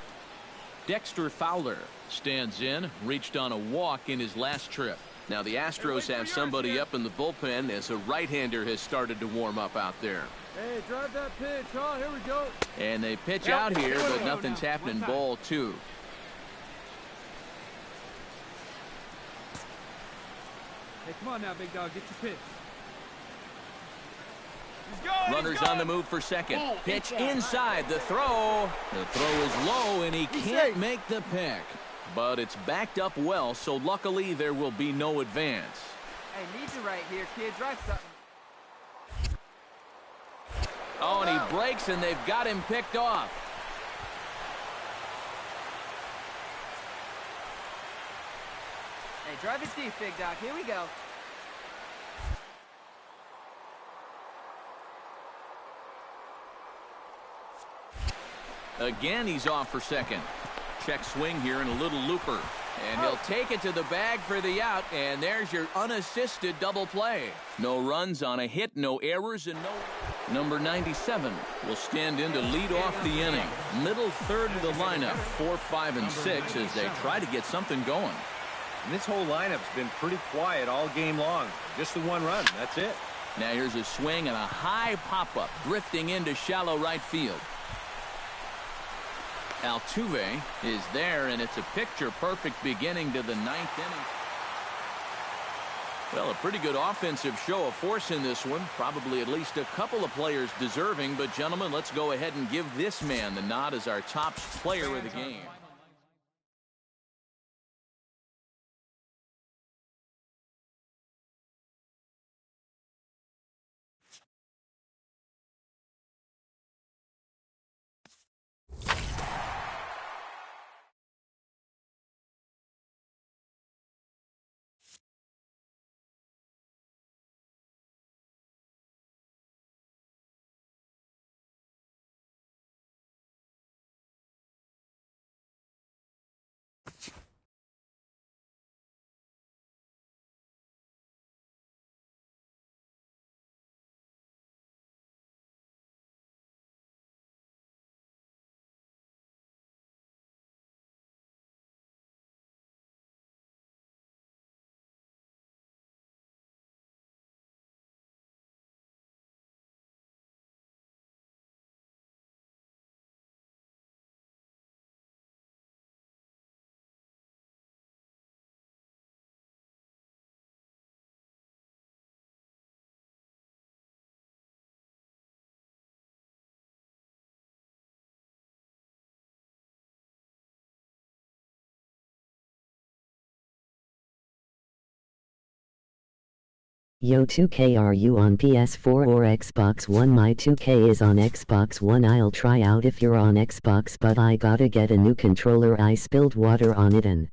Dexter Fowler stands in, reached on a walk in his last trip. Now the Astros have somebody up in the bullpen as a right-hander has started to warm up out there. Hey, drive that pitch, huh? Here we go. And they pitch out here, but nothing's happening. Ball 2. Hey, come on now, big dog. Get your pitch. Runners on the move for second. Pitch inside. The throw. The throw is low, and he can't make the pick. But it's backed up well, so luckily there will be no advance. Hey, need you right here, kid. Drive something. Oh, and he breaks, and they've got him picked off. Hey, drive it deep, big dog. Here we go. Again, he's off for second. Check swing here and a little looper. And he'll take it to the bag for the out, and there's your unassisted double play. No runs on a hit, no errors, and no... Number 97 will stand in to lead off the inning. Middle third of the lineup, 4, 5, and 6 as they try to get something going. And this whole lineup's been pretty quiet all game long. Just the one run, that's it. Now here's a swing and a high pop-up, drifting into shallow right field. Altuve is there, and it's a picture-perfect beginning to the ninth inning. Well, a pretty good offensive show of force in this one. Probably at least a couple of players deserving. But, gentlemen, let's go ahead and give this man the nod as our top player of the game. Yo, 2K, are you on PS4 or Xbox One? My 2K is on Xbox One. I'll try out if you're on Xbox, but I gotta get a new controller. I spilled water on it and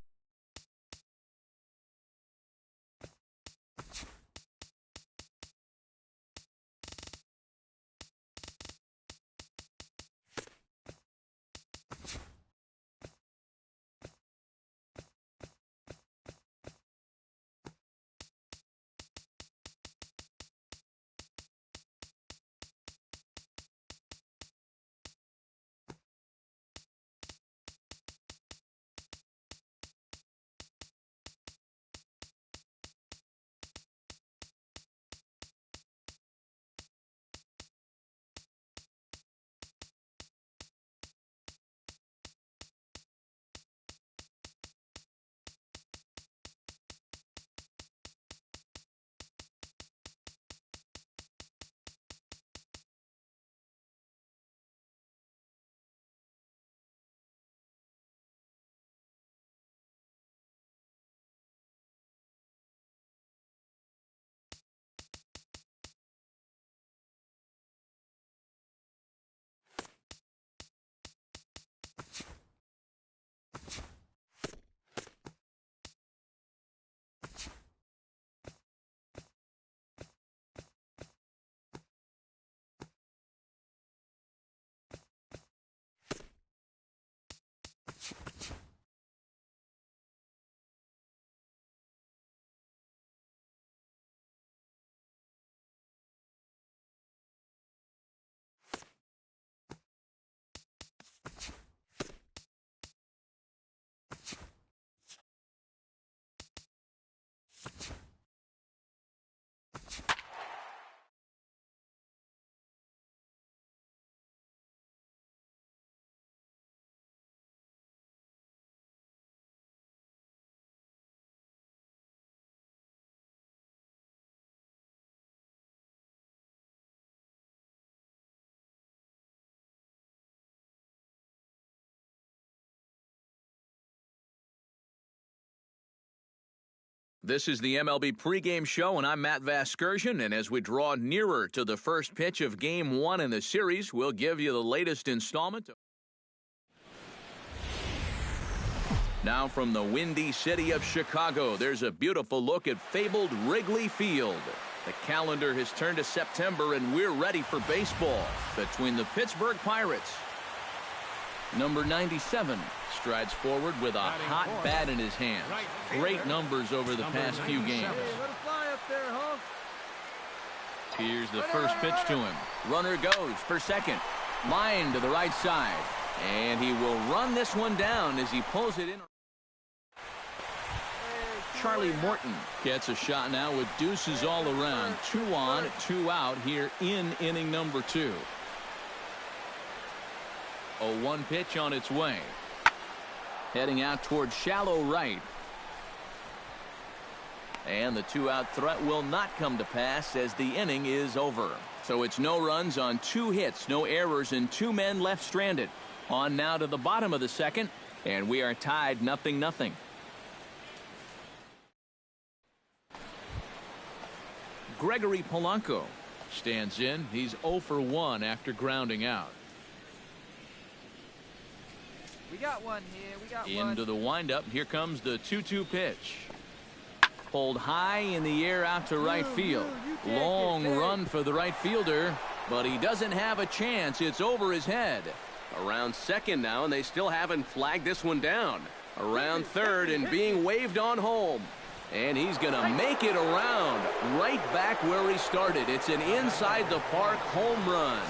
This is the MLB pregame show, and I'm Matt Vasgersian. And as we draw nearer to the first pitch of Game 1 in the series, we'll give you the latest installment. Now from the windy city of Chicago, there's a beautiful look at fabled Wrigley Field. The calendar has turned to September, and we're ready for baseball between the Pittsburgh Pirates. Number 97 strides forward with a hot bat in his hands. Great numbers over the past few games. Hey, let it fly up there, huh? Here's the first pitch to him. Runner goes for second. Line to the right side. And he will run this one down as he pulls it in. Charlie Morton gets a shot now with deuces all around. 2 on, 2 out here in inning number 2. A 1 pitch on its way. Heading out towards shallow right. And the 2-out threat will not come to pass as the inning is over. So it's no runs on 2 hits, no errors, and 2 men left stranded. On now to the bottom of the second, and we are tied 0-0. Gregory Polanco stands in. He's 0 for 1 after grounding out. We got one here. We got one. Into the windup. Here comes the 2-2 pitch. Pulled high in the air out to right field. Long run for the right fielder, but he doesn't have a chance. It's over his head. Around second now, and they still haven't flagged this one down. Around third and being waved on home. And he's going to make it around right back where he started. It's an inside the park home run.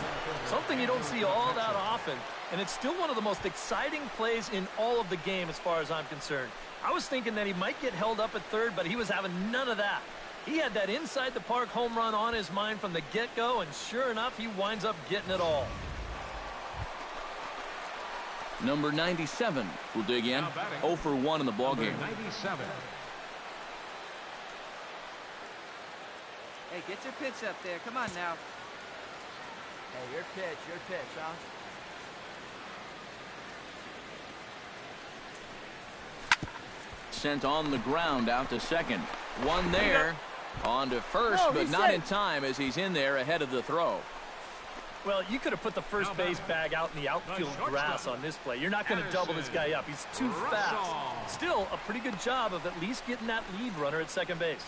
Something you don't see all that often, and it's still one of the most exciting plays in all of the game as far as I'm concerned. I was thinking that he might get held up at third, but he was having none of that. He had that inside the park home run on his mind from the get-go, and sure enough, he winds up getting it all. Number 97 will dig in. 0 for 1 in the ballgame. 97. Hey, get your pitch up there. Come on now. Hey, your pitch, huh? Sent on the ground out to second. One there. On to first, but not in time as he's in there ahead of the throw. Well, you could have put the first base bag out in the outfield grass on this play. You're not going to double this guy up. He's too fast. Still, a pretty good job of at least getting that lead runner at second base.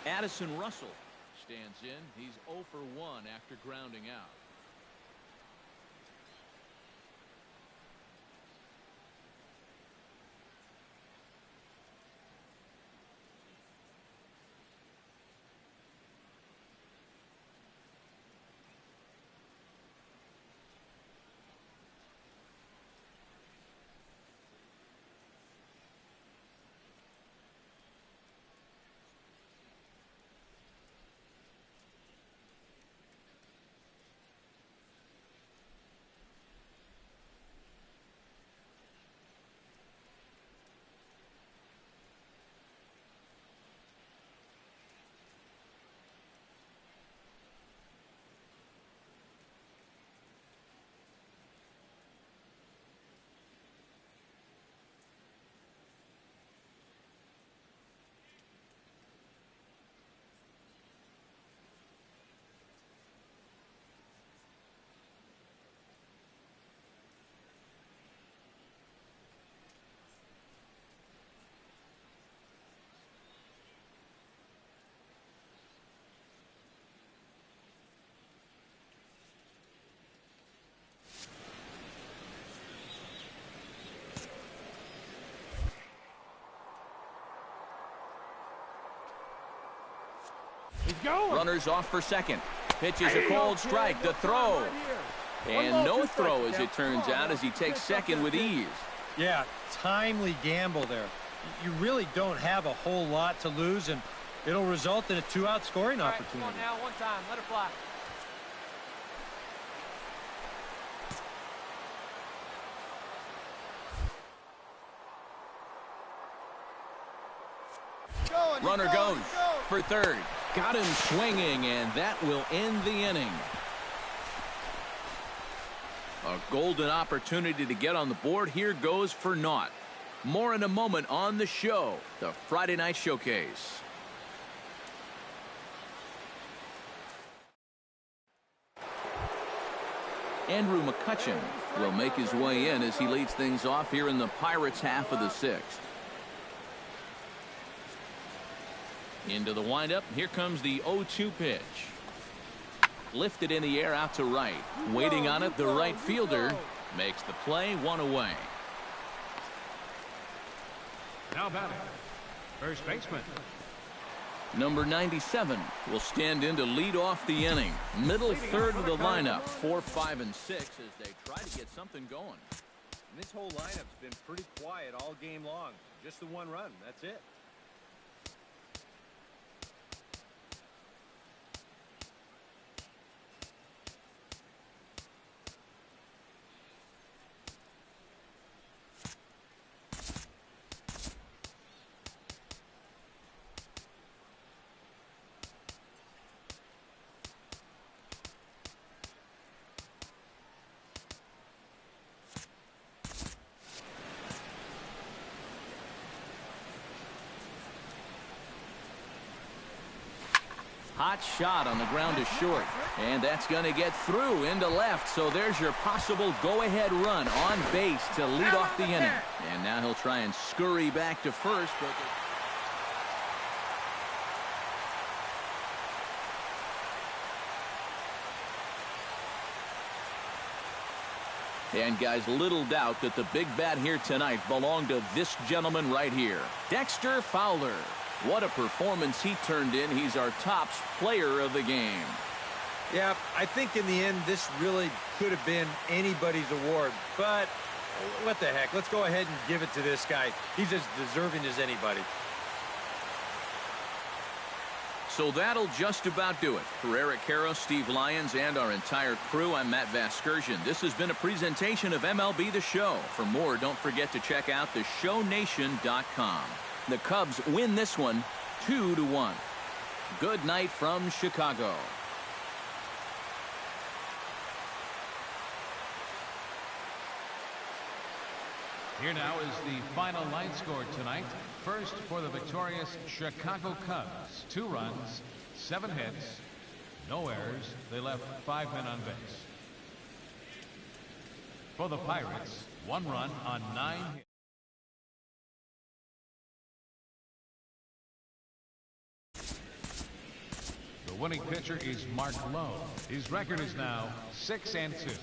Addison Russell stands in. He's 0 for 1 after grounding out. Runners off for second. Pitch is a cold strike. The throw. And no throw, as it turns out, as he takes second with ease. Yeah, timely gamble there. You really don't have a whole lot to lose, and it'll result in a 2-out scoring opportunity. Come on now, one time. Let it fly. Runner goes for third. Got him swinging, and that will end the inning. A golden opportunity to get on the board here goes for naught. More in a moment on the show, the Friday Night Showcase. Andrew McCutchen will make his way in as he leads things off here in the Pirates' half of the sixth. Into the windup. Here comes the 0-2 pitch. Lifted in the air out to right. Waiting on it, the right fielder makes the play, one away. Now batting, first baseman. Number 97 will stand in to lead off the inning. Middle third of the lineup, 4, 5, and 6 as they try to get something going. And this whole lineup's been pretty quiet all game long. Just the one run, that's it. Hot shot on the ground to short. And that's going to get through into left. So there's your possible go-ahead run on base to lead off the inning. And now he'll try and scurry back to first. And guys, little doubt that the big bat here tonight belonged to this gentleman right here, Dexter Fowler. What a performance he turned in. He's our tops player of the game. Yeah, I think in the end this really could have been anybody's award, but what the heck, let's go ahead and give it to this guy. He's as deserving as anybody. So that'll just about do it. For Eric Caro, Steve Lyons, and our entire crew, I'm Matt Vasgersian. This has been a presentation of MLB The Show. For more, don't forget to check out theshownation.com. The Cubs win this one 2-1. Good night from Chicago. Here now is the final line score tonight. First for the victorious Chicago Cubs. 2 runs, 7 hits, no errors. They left 5 men on base. For the Pirates, 1 run on 9 hits. The winning pitcher is Mark Lowe. His record is now 6-2.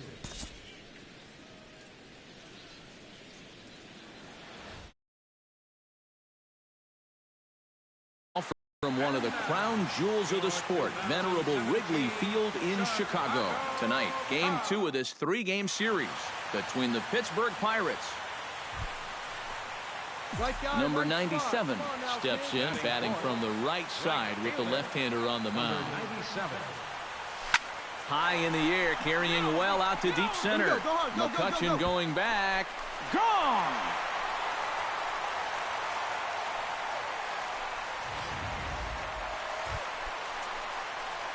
From one of the crown jewels of the sport, venerable Wrigley Field in Chicago. Tonight, game 2 of this 3-game series between the Pittsburgh Pirates. Number 97 steps in, batting from the right side with the left-hander on the mound. High in the air, carrying well out to deep center. McCutchen going back. Gone!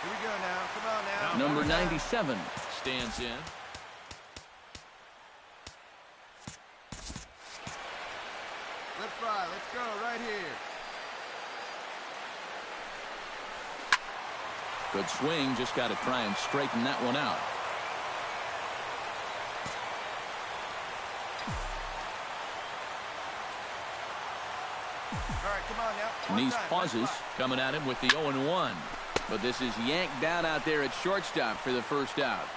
Here we go now. Come on now. Number 97 stands in. Let's fly. Let's go right here. Good swing. Just got to try and straighten that one out. All right, come on now. Nice pauses coming at him with the 0-1. But this is yanked down out there at shortstop for the first out.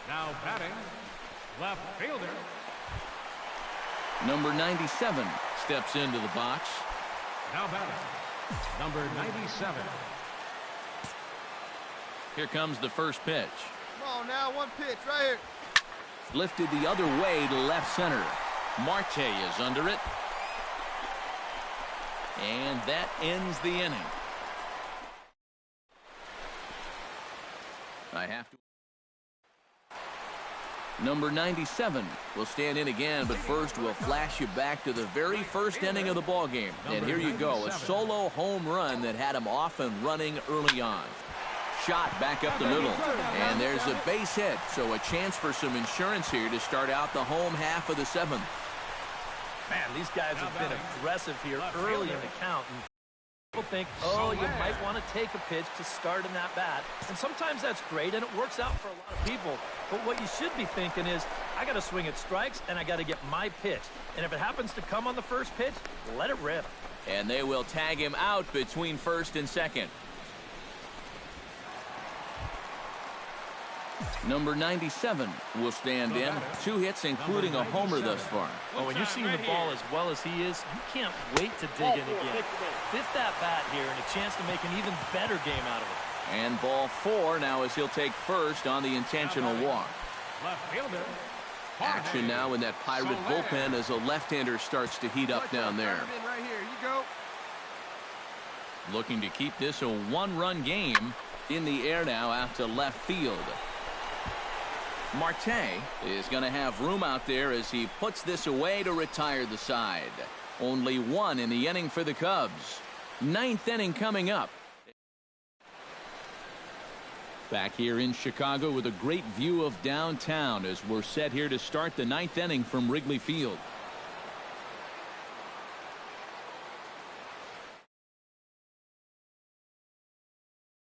Now batting, left fielder. Number 97 steps into the box. Now batting, number 97. Here comes the first pitch. Come on now, one pitch right here. Lifted the other way to left center. Marte is under it. And that ends the inning. I have to. Number 97 will stand in again, but first we'll flash you back to the very first inning of the ballgame. And here you go, a solo home run that had him off and running early on. shot back up the middle. And there's a base hit, so a chance for some insurance here to start out the home half of the seventh. Man, these guys have been aggressive here early in the count. And people think, oh, you might want to take a pitch to start in that bat. And sometimes that's great, and it works out for a lot of people. But what you should be thinking is, I got to swing at strikes, and I got to get my pitch. And if it happens to come on the first pitch, let it rip. And they will tag him out between first and second. Number 97 will stand in. 2 hits, including a homer thus far. Well, when you're seeing the ball as well as he is, you can't wait to dig in again. Fifth at bat here and a chance to make an even better game out of it. And ball 4 now as he'll take first on the intentional walk. Left fielder. Action now in that Pirate bullpen as a left-hander starts to heat up down there. Right here, you go. Looking to keep this a 1-run game. In the air now out to left field. Marte is going to have room out there as he puts this away to retire the side. Only 1 in the inning for the Cubs. 9th inning coming up. Back here in Chicago with a great view of downtown as we're set here to start the 9th inning from Wrigley Field.